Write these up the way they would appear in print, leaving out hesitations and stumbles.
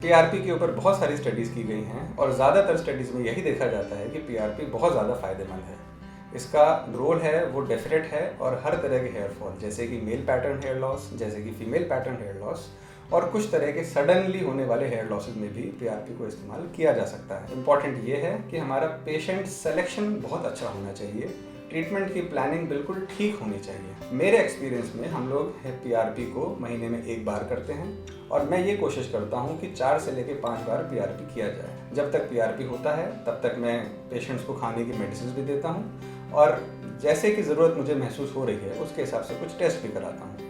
PRP के ऊपर बहुत सारी स्टडीज़ की गई हैं और ज़्यादातर स्टडीज़ में यही देखा जाता है कि पीआरपी बहुत ज़्यादा फ़ायदेमंद है। इसका रोल है वो डेफिनेट है और हर तरह के हेयर फॉल, जैसे कि मेल पैटर्न हेयर लॉस, जैसे कि फीमेल पैटर्न हेयर लॉस और कुछ तरह के सडनली होने वाले हेयर लॉसेज में भी पीआरपी को इस्तेमाल किया जा सकता है। इम्पॉर्टेंट ये है कि हमारा पेशेंट सिलेक्शन बहुत अच्छा होना चाहिए, ट्रीटमेंट की प्लानिंग बिल्कुल ठीक होनी चाहिए। मेरे एक्सपीरियंस में हम लोग पीआरपी को महीने में 1 बार करते हैं और मैं ये कोशिश करता हूँ कि 4 से लेकर 5 बार पीआरपी किया जाए। जब तक पीआरपी होता है तब तक मैं पेशेंट्स को खाने की मेडिसिन भी देता हूँ और जैसे कि ज़रूरत मुझे महसूस हो रही है उसके हिसाब से कुछ टेस्ट भी कराता हूँ।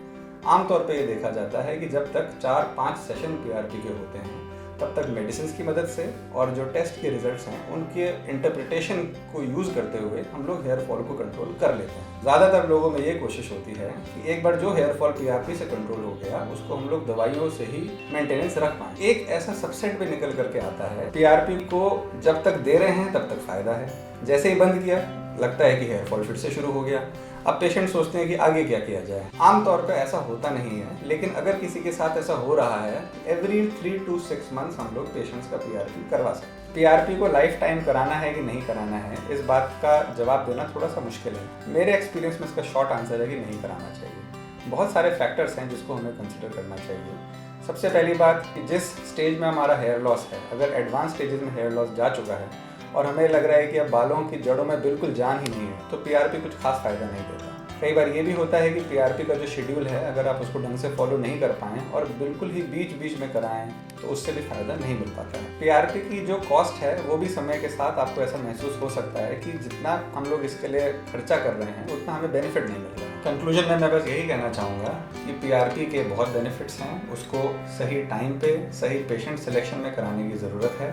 आमतौर पर ये देखा जाता है कि जब तक 4-5 सेशन पीआरपी के होते हैं तब तक मेडिसिन की मदद से और जो टेस्ट के रिजल्ट्स हैं उनके इंटरप्रिटेशन को यूज़ करते हुए हम लोग हेयर फॉल को कंट्रोल कर लेते हैं। ज़्यादातर लोगों में ये कोशिश होती है कि एक बार जो हेयर फॉल पीआरपी से कंट्रोल हो गया उसको हम लोग दवाइयों से ही मेंटेनेंस रख पाएं। एक ऐसा सबसेट भी निकल करके आता है, पीआरपी को जब तक दे रहे हैं तब तक फ़ायदा है, जैसे ही बंद किया लगता है कि हेयर फॉल फिर से शुरू हो गया। अब पेशेंट सोचते हैं कि आगे क्या किया जाए। आमतौर पर ऐसा होता नहीं है, लेकिन अगर किसी के साथ ऐसा हो रहा है एवरी 3 to 6 मंथ्स हम लोग पेशेंट्स का पीआरपी करवा सकते हैं। पीआरपी को लाइफ टाइम कराना है कि नहीं कराना है, इस बात का जवाब देना थोड़ा सा मुश्किल है। मेरे एक्सपीरियंस में इसका शॉर्ट आंसर है कि नहीं कराना चाहिए। बहुत सारे फैक्टर्स हैं जिसको हमें कंसिडर करना चाहिए। सबसे पहली बात कि जिस स्टेज में हमारा हेयर लॉस है, अगर एडवांस स्टेजेस में हेयर लॉस जा चुका है और हमें लग रहा है कि अब बालों की जड़ों में बिल्कुल जान ही नहीं है, तो पीआरपी कुछ खास फायदा नहीं देता। कई बार ये भी होता है कि पीआरपी का जो शेड्यूल है अगर आप उसको ढंग से फॉलो नहीं कर पाएँ और बिल्कुल ही बीच बीच में कराएं तो उससे भी फायदा नहीं मिल पाता है। पीआरपी की जो कॉस्ट है वो भी समय के साथ आपको ऐसा महसूस हो सकता है कि जितना हम लोग इसके लिए खर्चा कर रहे हैं उतना हमें बेनिफिट नहीं मिल रहा है। कंक्लूजन में मैं बस यही कहना चाहूँगा कि पीआरपी के बहुत बेनिफिट्स हैं, उसको सही टाइम पे सही पेशेंट सिलेक्शन में कराने की ज़रूरत है।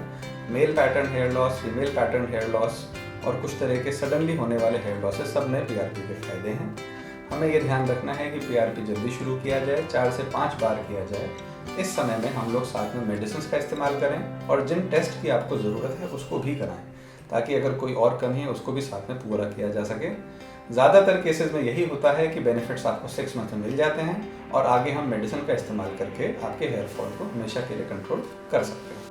Male pattern hair loss, female pattern hair loss और कुछ तरह के सडनली होने वाले हेयर लॉसेस सब में पीआरपी के फायदे हैं। हमें ये ध्यान रखना है कि पीआरपी जल्दी शुरू किया जाए, 4 से 5 बार किया जाए। इस समय में हम लोग साथ में मेडिसिन का इस्तेमाल करें और जिन टेस्ट की आपको ज़रूरत है उसको भी कराएं, ताकि अगर कोई और कमी है उसको भी साथ में पूरा किया जा सके। ज़्यादातर केसेस में यही होता है कि बेनिफिट्स आपको 6 मंथ में मिल जाते हैं और आगे हम मेडिसिन का इस्तेमाल करके आपके हेयर फॉल को हमेशा के लिए कंट्रोल कर सकते हैं।